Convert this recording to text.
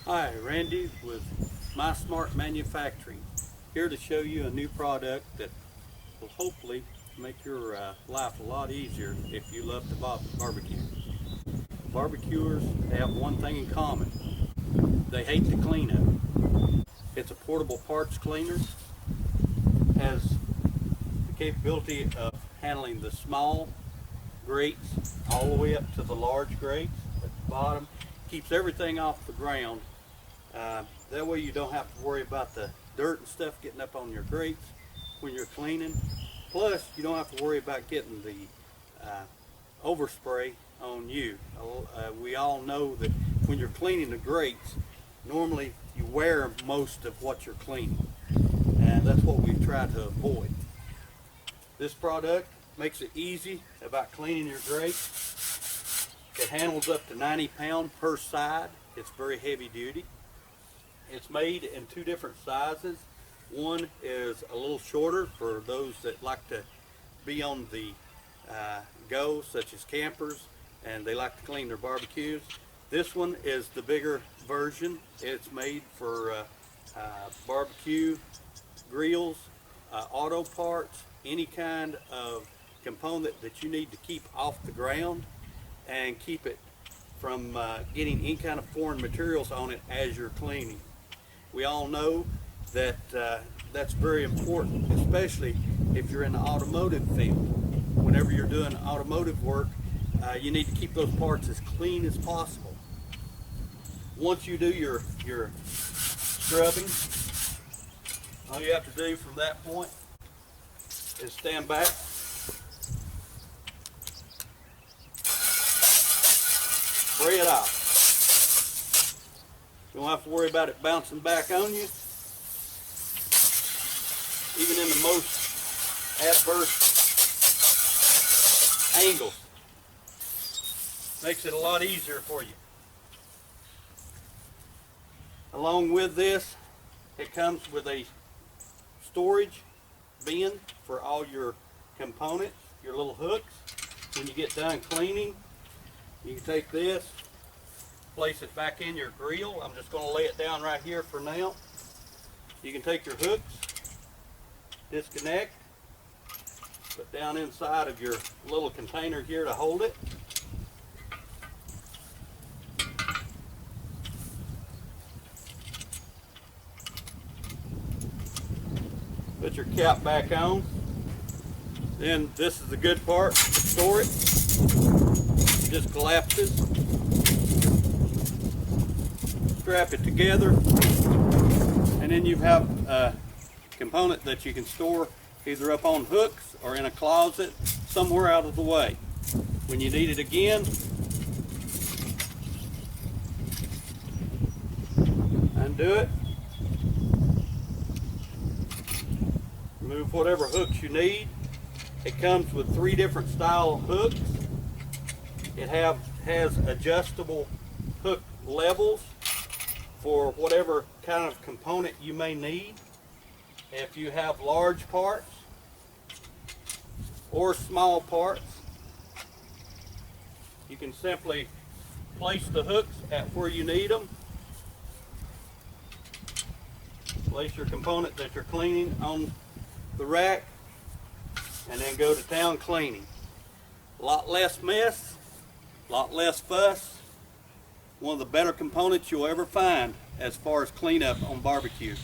Hi, Randy with My Smart Manufacturing, here to show you a new product that will hopefully make your life a lot easier if you love to barbecue. Barbecuers have one thing in common: they hate the cleanup. It's a portable parts cleaner, has the capability of handling the small grates all the way up to the large grates at the bottom. Keeps everything off the ground. That way you don't have to worry about the dirt and stuff getting up on your grates when you're cleaning. Plus, you don't have to worry about getting the overspray on you. We all know that when you're cleaning the grates, normally you wear most of what you're cleaning, and that's what we've tried to avoid. This product makes it easy about cleaning your grates. It handles up to 90 pounds per side. It's very heavy duty. It's made in two different sizes. One is a little shorter for those that like to be on the go, such as campers, and they like to clean their barbecues. This one is the bigger version. It's made for barbecue grills, auto parts, any kind of component that you need to keep off the ground and keep it from getting any kind of foreign materials on it as you're cleaning. We all know that that's very important, especially if you're in the automotive field. Whenever you're doing automotive work, you need to keep those parts as clean as possible. Once you do your scrubbing, all you have to do from that point is stand back, spray it off. You don't have to worry about it bouncing back on you, even in the most adverse angles. Makes it a lot easier for you. Along with this, it comes with a storage bin for all your components, your little hooks. When you get done cleaning, you can take this, place it back in your grill. I'm just going to lay it down right here for now. You can take your hooks, disconnect, put down inside of your little container here to hold it. Put your cap back on. Then this is the good part to store it. It just collapses. Strap it together, and then you have a component that you can store either up on hooks or in a closet somewhere out of the way. When you need it again, undo it, remove whatever hooks you need. It comes with 3 different style hooks. It has adjustable hook levels for whatever kind of component you may need. If you have large parts or small parts, you can simply place the hooks at where you need them. Place your component that you're cleaning on the rack, and then go to town cleaning. A lot less mess, a lot less fuss. One of the better components you'll ever find as far as cleanup on barbecue.